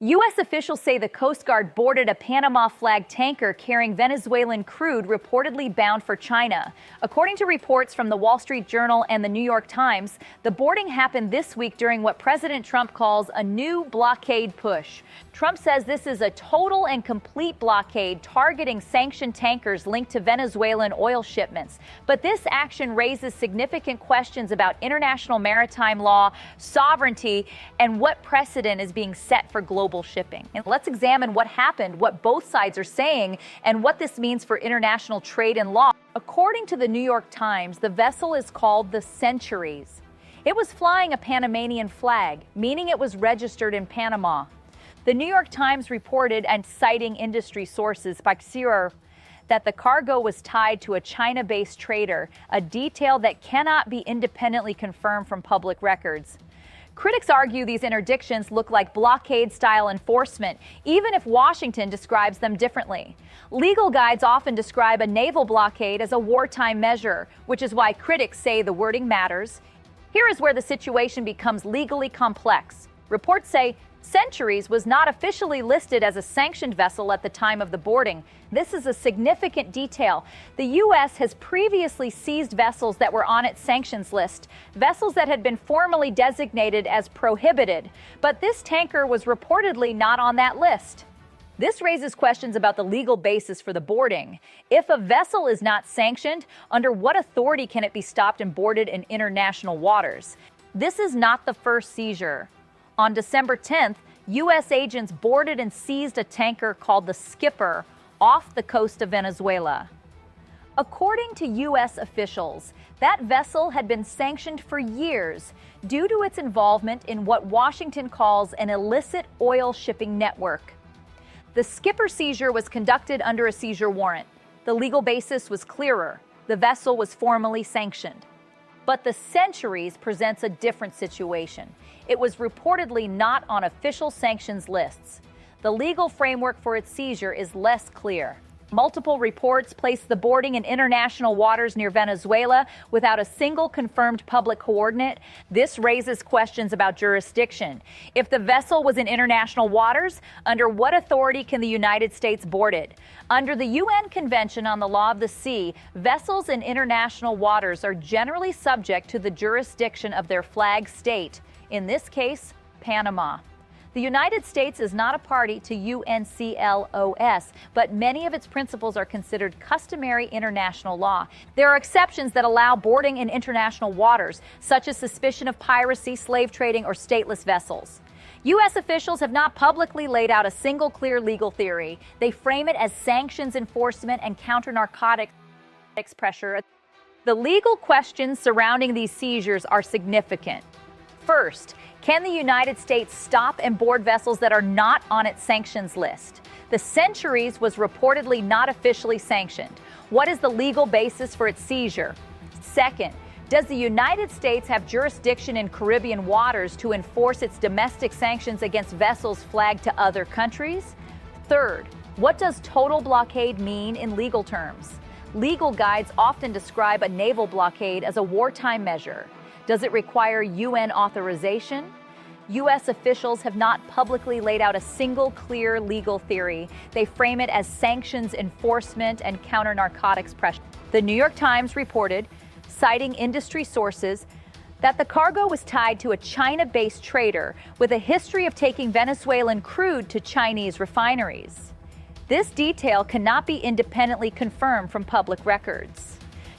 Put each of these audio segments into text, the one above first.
U.S. officials say the Coast Guard boarded a Panama-flagged tanker carrying Venezuelan crude reportedly bound for China. According to reports from the Wall Street Journal and the New York Times, the boarding happened this week during what President Trump calls a new blockade push. Trump says this is a total and complete blockade targeting sanctioned tankers linked to Venezuelan oil shipments. But this action raises significant questions about international maritime law, sovereignty, and what precedent is being set for global shipping. And let's examine what happened, what both sides are saying, and what this means for international trade and law. According to the New York Times, the vessel is called the Centuries. It was flying a Panamanian flag, meaning it was registered in Panama. The New York Times reported, and citing industry sources by Seizure, that the cargo was tied to a China-based trader, a detail that cannot be independently confirmed from public records. Critics argue these interdictions look like blockade-style enforcement, even if Washington describes them differently. Legal guides often describe a naval blockade as a wartime measure, which is why critics say the wording matters. Here is where the situation becomes legally complex. Reports say Centuries was not officially listed as a sanctioned vessel at the time of the boarding. This is a significant detail. The U.S. has previously seized vessels that were on its sanctions list, vessels that had been formally designated as prohibited. But this tanker was reportedly not on that list. This raises questions about the legal basis for the boarding. If a vessel is not sanctioned, under what authority can it be stopped and boarded in international waters? This is not the first seizure. On December 10th, U.S. agents boarded and seized a tanker called the Skipper off the coast of Venezuela. According to U.S. officials, that vessel had been sanctioned for years due to its involvement in what Washington calls an illicit oil shipping network. The Skipper seizure was conducted under a seizure warrant. The legal basis was clearer. The vessel was formally sanctioned. But the Centuries presents a different situation. It was reportedly not on official sanctions lists. The legal framework for its seizure is less clear. Multiple reports place the boarding in international waters near Venezuela without a single confirmed public coordinate. This raises questions about jurisdiction. If the vessel was in international waters, under what authority can the United States board it? Under the UN Convention on the Law of the Sea, vessels in international waters are generally subject to the jurisdiction of their flag state, in this case, Panama. The United States is not a party to UNCLOS, but many of its principles are considered customary international law. There are exceptions that allow boarding in international waters, such as suspicion of piracy, slave trading, or stateless vessels. U.S. officials have not publicly laid out a single clear legal theory. They frame it as sanctions enforcement and counter-narcotics pressure. The legal questions surrounding these seizures are significant. First, can the United States stop and board vessels that are not on its sanctions list? The Centuries was reportedly not officially sanctioned. What is the legal basis for its seizure? Second, does the United States have jurisdiction in Caribbean waters to enforce its domestic sanctions against vessels flagged to other countries? Third, what does total blockade mean in legal terms? Legal guides often describe a naval blockade as a wartime measure. Does it require UN authorization? U.S. officials have not publicly laid out a single clear legal theory. They frame it as sanctions enforcement and counter-narcotics pressure. The New York Times reported, citing industry sources, that the cargo was tied to a China-based trader with a history of taking Venezuelan crude to Chinese refineries. This detail cannot be independently confirmed from public records.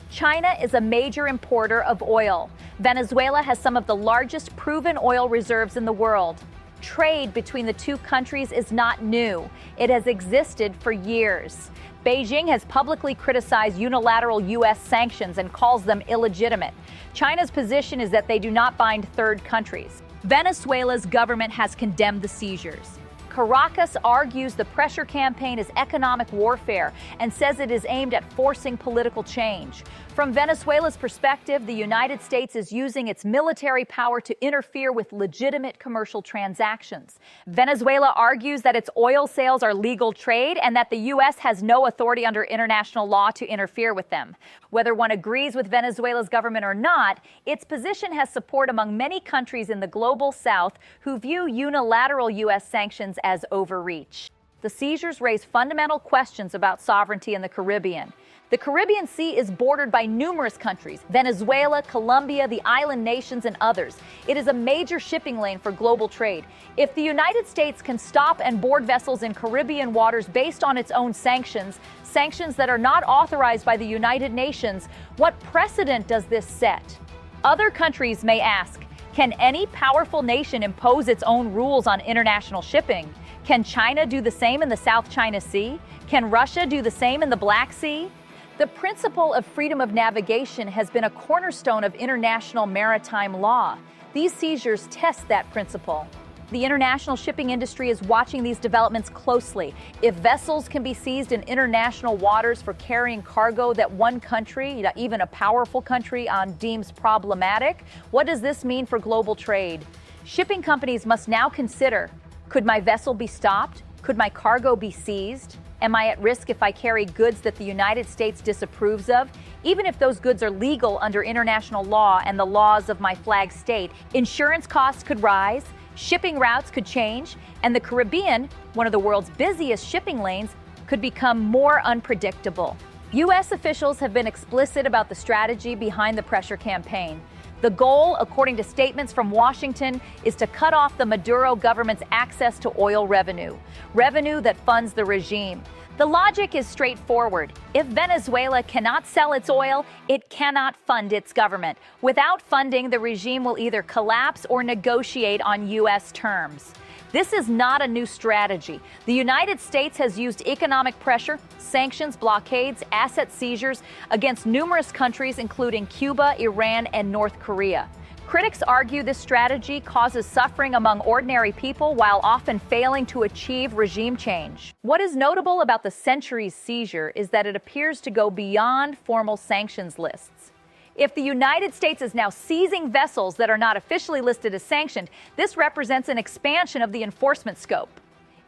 China is a major importer of oil. Venezuela has some of the largest proven oil reserves in the world. Trade between the two countries is not new. It has existed for years. Beijing has publicly criticized unilateral U.S. sanctions and calls them illegitimate. China's position is that they do not bind third countries. Venezuela's government has condemned the seizures. Caracas argues the pressure campaign is economic warfare and says it is aimed at forcing political change. From Venezuela's perspective, the United States is using its military power to interfere with legitimate commercial transactions. Venezuela argues that its oil sales are legal trade and that the U.S. has no authority under international law to interfere with them. Whether one agrees with Venezuela's government or not, its position has support among many countries in the global South who view unilateral U.S. sanctions as overreach. The seizures raise fundamental questions about sovereignty in the Caribbean. The Caribbean Sea is bordered by numerous countries: Venezuela, Colombia, the island nations, and others. It is a major shipping lane for global trade. If the United States can stop and board vessels in Caribbean waters based on its own sanctions that are not authorized by the United Nations, what precedent does this set? Other countries may ask, can any powerful nation impose its own rules on international shipping? Can China do the same in the South China Sea? Can Russia do the same in the Black Sea? The principle of freedom of navigation has been a cornerstone of international maritime law. These seizures test that principle. The international shipping industry is watching these developments closely. If vessels can be seized in international waters for carrying cargo that one country, even a powerful country, deems problematic, what does this mean for global trade? Shipping companies must now consider, could my vessel be stopped? Could my cargo be seized? Am I at risk if I carry goods that the United States disapproves of? Even if those goods are legal under international law and the laws of my flag state, insurance costs could rise, shipping routes could change, and the Caribbean, one of the world's busiest shipping lanes, could become more unpredictable. U.S. officials have been explicit about the strategy behind the pressure campaign. The goal, according to statements from Washington, is to cut off the Maduro government's access to oil revenue that funds the regime. The logic is straightforward. If Venezuela cannot sell its oil, it cannot fund its government. Without funding, the regime will either collapse or negotiate on U.S. terms. This is not a new strategy. The United States has used economic pressure, sanctions, blockades, asset seizures against numerous countries, including Cuba, Iran, and North Korea. Critics argue this strategy causes suffering among ordinary people while often failing to achieve regime change. What is notable about the century's seizure is that it appears to go beyond formal sanctions lists. If the United States is now seizing vessels that are not officially listed as sanctioned, this represents an expansion of the enforcement scope.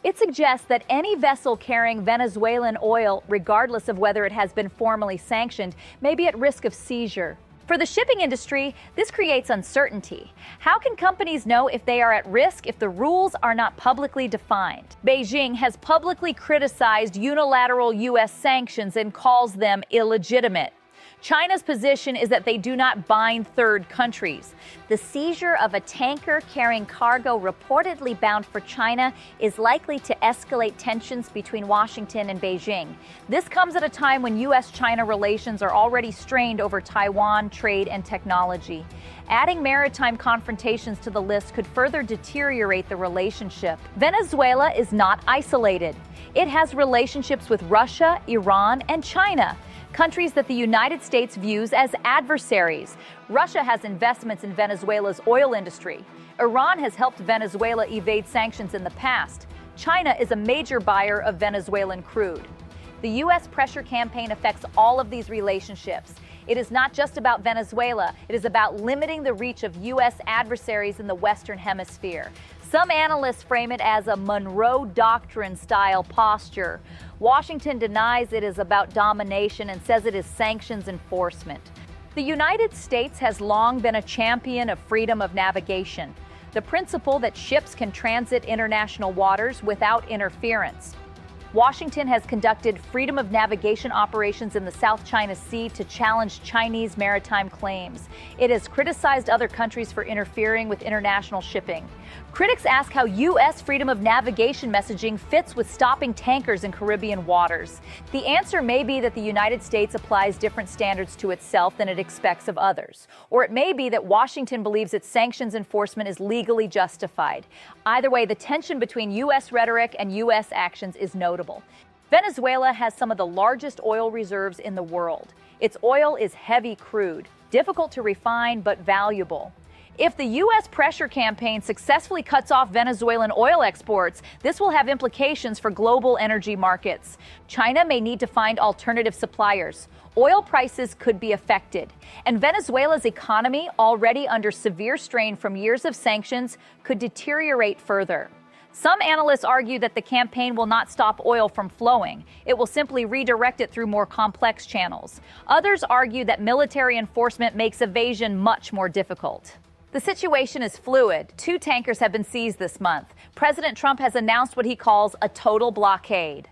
It suggests that any vessel carrying Venezuelan oil, regardless of whether it has been formally sanctioned, may be at risk of seizure. For the shipping industry, this creates uncertainty. How can companies know if they are at risk if the rules are not publicly defined? Beijing has publicly criticized unilateral U.S. sanctions and calls them illegitimate. China's position is that they do not bind third countries. The seizure of a tanker carrying cargo reportedly bound for China is likely to escalate tensions between Washington and Beijing. This comes at a time when U.S.-China relations are already strained over Taiwan, trade, and technology. Adding maritime confrontations to the list could further deteriorate the relationship. Venezuela is not isolated. It has relationships with Russia, Iran, and China, countries that the United States views as adversaries. Russia has investments in Venezuela's oil industry. Iran has helped Venezuela evade sanctions in the past. China is a major buyer of Venezuelan crude. The U.S. pressure campaign affects all of these relationships. It is not just about Venezuela. It is about limiting the reach of U.S. adversaries in the Western Hemisphere. Some analysts frame it as a Monroe Doctrine-style posture. Washington denies it is about domination and says it is sanctions enforcement. The United States has long been a champion of freedom of navigation, the principle that ships can transit international waters without interference. Washington has conducted freedom of navigation operations in the South China Sea to challenge Chinese maritime claims. It has criticized other countries for interfering with international shipping. Critics ask how U.S. freedom of navigation messaging fits with stopping tankers in Caribbean waters. The answer may be that the United States applies different standards to itself than it expects of others. Or it may be that Washington believes its sanctions enforcement is legally justified. Either way, the tension between U.S. rhetoric and U.S. actions is notable. Venezuela has some of the largest oil reserves in the world. Its oil is heavy crude, difficult to refine but valuable. If the U.S. pressure campaign successfully cuts off Venezuelan oil exports, this will have implications for global energy markets. China may need to find alternative suppliers. Oil prices could be affected. And Venezuela's economy, already under severe strain from years of sanctions, could deteriorate further. Some analysts argue that the campaign will not stop oil from flowing. It will simply redirect it through more complex channels. Others argue that military enforcement makes evasion much more difficult. The situation is fluid. 2 tankers have been seized this month. President Trump has announced what he calls a total blockade.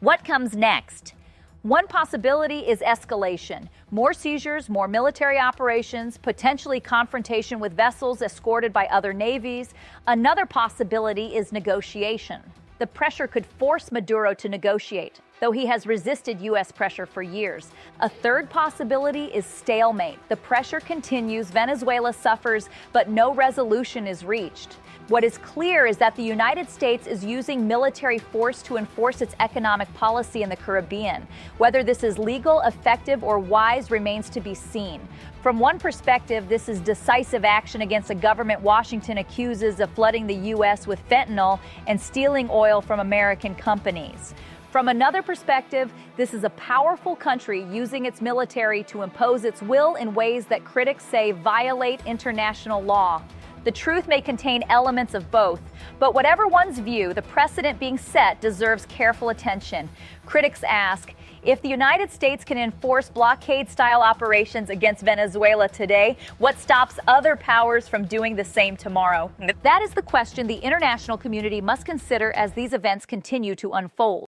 What comes next? One possibility is escalation. More seizures, more military operations, potentially confrontation with vessels escorted by other navies. Another possibility is negotiation. The pressure could force Maduro to negotiate, though he has resisted U.S. pressure for years. A third possibility is stalemate. The pressure continues, Venezuela suffers, but no resolution is reached. What is clear is that the United States is using military force to enforce its economic policy in the Caribbean. Whether this is legal, effective, or wise remains to be seen. From one perspective, this is decisive action against a government Washington accuses of flooding the U.S. with fentanyl and stealing oil from American companies. From another perspective, this is a powerful country using its military to impose its will in ways that critics say violate international law. The truth may contain elements of both, but whatever one's view, the precedent being set deserves careful attention. Critics ask, if the United States can enforce blockade-style operations against Venezuela today, what stops other powers from doing the same tomorrow? That is the question the international community must consider as these events continue to unfold.